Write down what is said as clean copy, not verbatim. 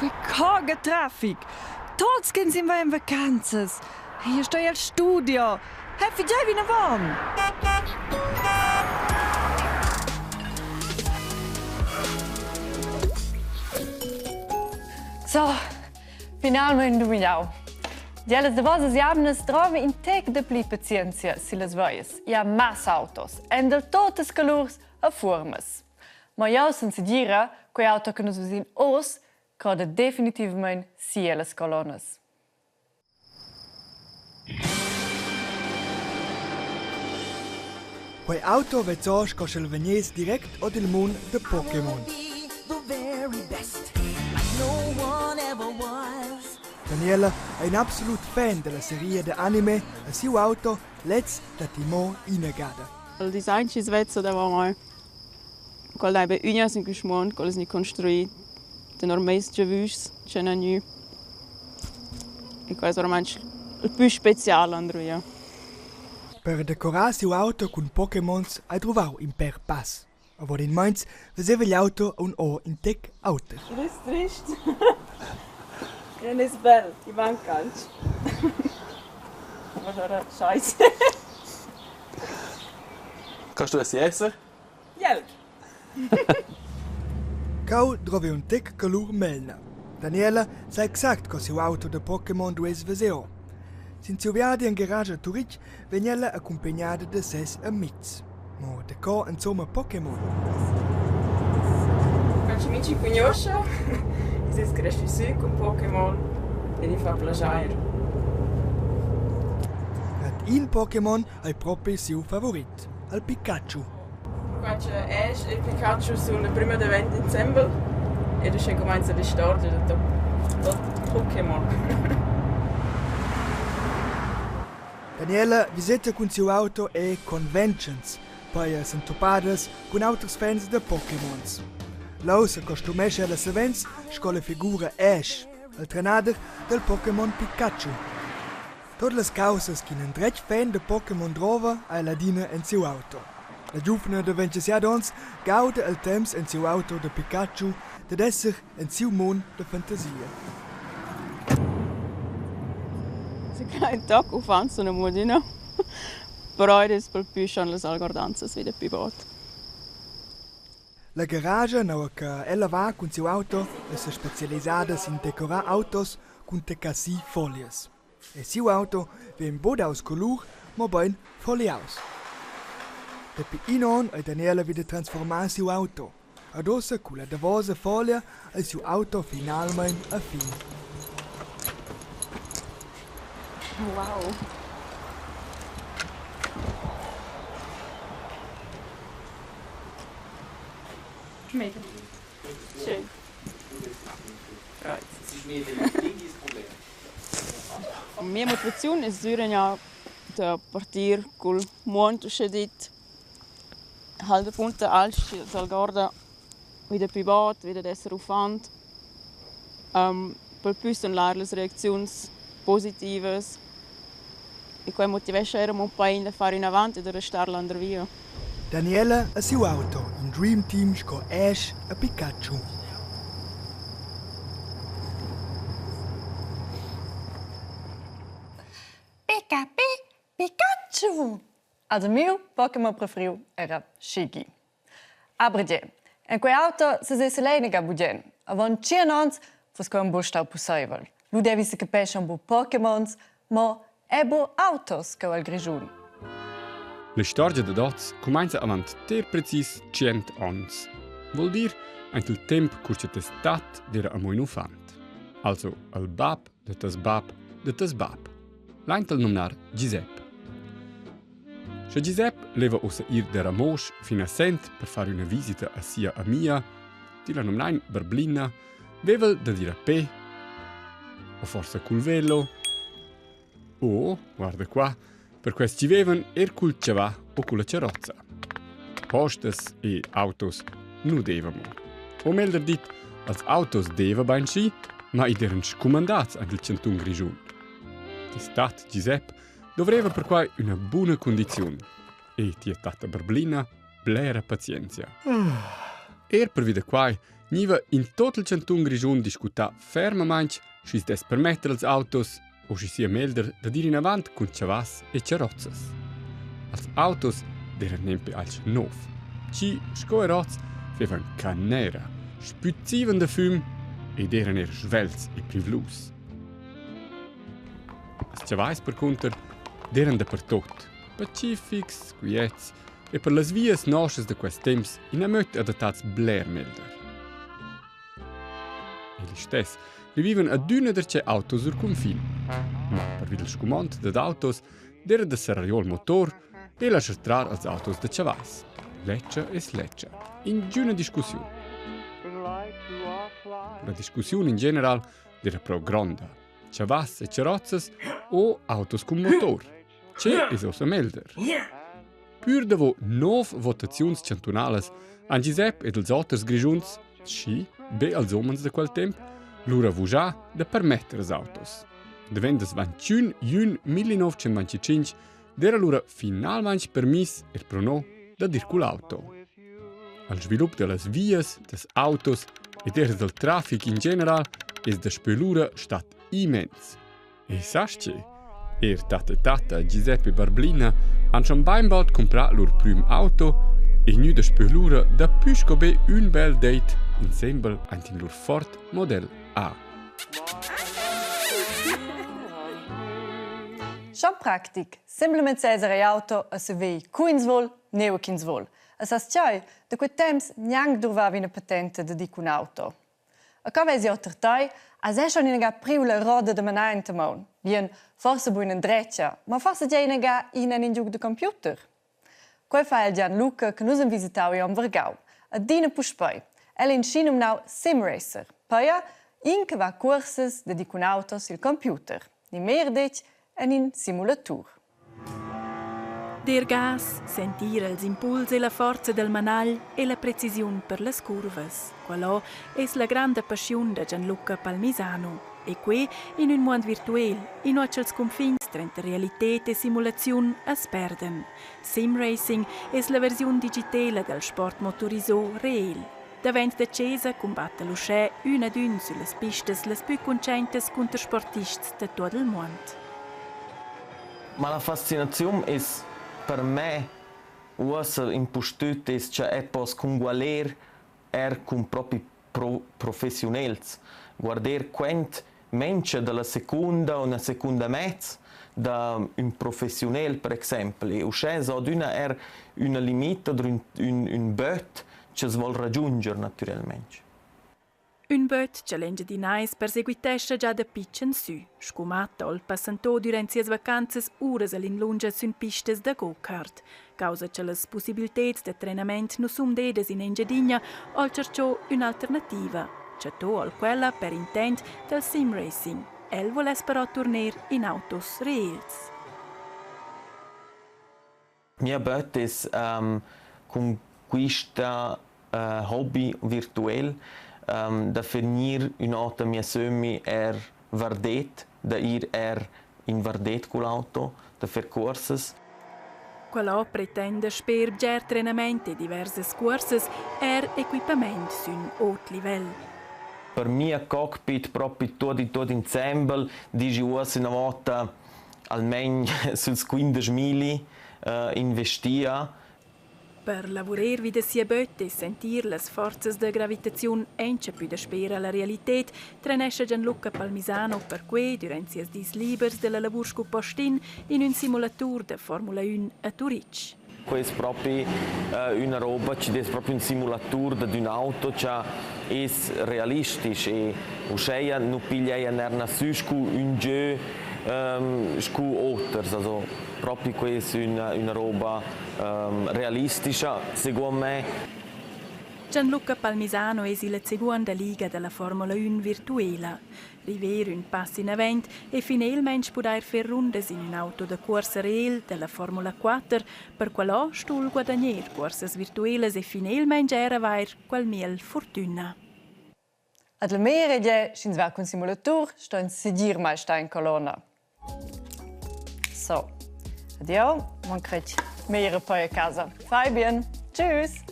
Quei carga traffic. Tots gehen sind wir in vacanzas. Hier sto al studio. Heffi già in avant. So, finalmente dominau. Die alles de vosas jamnes trova in tec de pli pazienza si las veias. Hi ha mass autos, en del totes colors a formas. Ma io senza dire quei auto che nos visin os crede definitivamente sia las colonnas. Quei auto vezzosch coschel vegnes direct od il mund de Pokémon. Daniela è un absolut fan della serie de anime e siu auto let's da Timo inegada. Il design ci svezzo da mai. Qual dai be unias in Scumond, qual ni construì de normais giavus, c'è nu. E questo ormai il più speciale androia. Per decorare siu auto con Pokémons hai trovato in per pass. A vod in Mainz vedeva gli auto un o in tec auto. Das ist trist. Ja, das ist bell, die Bank ganz. Was war das? Scheiße. Kannst du es essen? Ja. Cau trovi un tec color melna. Daniela sa exact co siu auto de Pokémon dues veseo. Sin siu viadi in garage a Turic veniela accompagnata de ses amics. Mo de co insomma Pokémon. Kannst du mich conoscere? Si cresce su con Pokémon e li fa plagiare. Ad in Pokémon hai proprio siu favorit, al Pikachu. Quando esce il Pikachu sul primo di 20 dicembre e tu comincia a storia del Pokémon. Daniela visita con siu auto e conventions, poi son topadas con altri fans de Pokémons. Lausa costumesce alla Savens con la figura Ash, il trenader del Pokémon Pikachu. Tutte le cause che un dret fan de Pokémon trova è la dina in siu auto. La giuvna de 27 onns gaude il temps in siu auto de Pikachu ed esser in siu mund de fantasia. Si kein Tag auf eine Modina. Però è per più schon le algordanze wieder più bot. La garage nova che ella va con siu auto è specializzata in decorà autos con tecassi folies. E siu auto vien bod aus color, ma ben foliaus. Depi inon e Daniela vide transformar siu auto. Adossa con la davosa folia e siu auto finalmente a fin. Wow. Schmeckt. Schön. La mia motivazione è ja da partir col mund scedit halt appunto als dal guarda wieder privat wieder essere ufant per più lar le reazioni positive e quei motivation era un po' in fare in avanti e restare l'andar via. Daniela e siu auto in Dream Team con Ash e Pikachu. Pikachu! Also mio Pokémon preferido era Shiggy. Aber die, in quei auto se lei nega budgen. Avon 10 ans fos co un bustau possibile. Lu devi se capisce un bu Pokémons, ma è bu autos co al Grischun. La storia de dots comincia avant ter precis 100 ans. Vuol dir ein il temp curce testat d'era amo infant. Also al bab de tas bab. L'eintel nomnar Giuseppe. Se Giuseppe leva ossa ir der Amos fino a Sent per fare una visita a sia amica, di la nomnain Berblina, vevel da dire a pe, o forse col velo, o, guarda qua, per questi veven cul chavà o con la carrozza. Postes e autos nu devamo. O melder dit, als autos deva bain schi, ma i deren scumandats ad il chantun Grischun. Di stat Giuseppe doveva per qua una buona condizione e ti è stata berblina blera pazienza. Per vide qua Niva in tot il chantun Grischun discuta fermamaing si des permettere als autos o si sia melder da dir in avant con chavals e charrozzas. Als autos deren nempe als nov. Ci scoeroz fevan canera, spüziven de füm e deren svelz e privlus. Als chavals per conter deren de per tot, pacifics, quiets e per las vias noschas de quest temps in amöt adattats blermelder. Eli stess viviven adüna derce autos ur confin. Ma per vid il Scumond dad autos dera de serrariol motor e lasciar trar als autos de chavals. Leccia e sleccia. In giuna discussiun. La discussiun in general dera pro gronda. Chavals e charrozzas o autos cum motor. Ce es osa melder. Pür davo 9 votaziuns chantunales an Giuseppe ed els otters Grischuns, schi, be als omens de quel temp, lura vuja de permettere as autos. Devendas 21 jun 1925 dera lura finalmente permis er prono da dir cul-auto. Al svilup de las vias, des autos ed er del traffic in general es de spelura stat immens. E sasce, tata Giuseppe Barblina han schon beim baut comprar lur prüm auto e nu de spelura da pusco be un bel date ensemble antin lur fort model A. Schon praktik, simplement cesare auto a se vei cuins vol, neu quins vol. As as tjai, de quei temps niang durvavi una patente de dic un auto. A ca vesi ottertai, as è schon inaga priu la roda de manà in tamon. Bien, forse bu in dreccia, ma forse già inaga in un giug de computer. Quei fa il Gianluca che nus han visitau iom Vergau. A dina puspei. El in scinum nau simracer. Paia, in che va curses de dic un auto sil computer. Ni mer dec en in simulatur. Der gas, sentir els impuls e la forza del managl e la precisiun per las curvas. Quello es la grande passiun de Gianluca Palmisano. E qui, in un mondo virtuel, in cui els confins tra realitat e simulaziun es perden. Simracing es la versiun digitale del sport motorisò real. Davent de Cesa combatte l'Uschia un ad un sulle pistes les più concentes contra sportists de tot il mondo. Ma la fascinazione è per me usa impostut es che è pos congualer con propri professionals. Guardar quant menche della seconda o una seconda mezz da un professional per esempio. E uscè so d'una una limita un bot che si vuol raggiungere naturalmente. Un bot challenge di nais perseguitesce già da pitchen su. Scumatta ol passantò durant sias vacanzas uras all'in lunga sun pistes da go-kart. Causa che las possibilitats de trenament no sum dedes in engiadinha o cerciò un'alternativa. Certo al quella per intent del sim racing. El voles però torner in autos reals. Mia bot es con questa hobby virtuell da finir un'auto mia sömi vardet, da ir in vardet con l'auto, da fer corses. Quello pretende sper ger trenamenti diverse corses equipament sun haut livello. Per mia cockpit proprio tutto insieme, dici una volta almeno sul 15.000 investia. Per lavorar wie sia bötte e sentir las forzas de gravitazione ence più da spera la realitet, trenesce Gianluca Palmisano per cui, durant sias dis libers de la lavur postin, in un simulatur de Formula 1 a Zurich. Questo è proprio una roba, è proprio un simulatore di un'auto che è realistico e uscì non piglia su un gioco scu otters, also proprio questa è una roba realistica, secondo me. Gianluca Palmisano è la seconda liga della Formula 1 virtuale. River un passo in avant e finalmente poter fare rundes in un'auto da corsa real della Formula 4, per quello stul guadagner corses virtuelles e finalmente era vair qual miel fortuna. Ad la mere schins va con simulatur, sto in sedir mai sta in colonna. So, addio, man kriegt mehrere poi a casa. Fai bien, tschüss!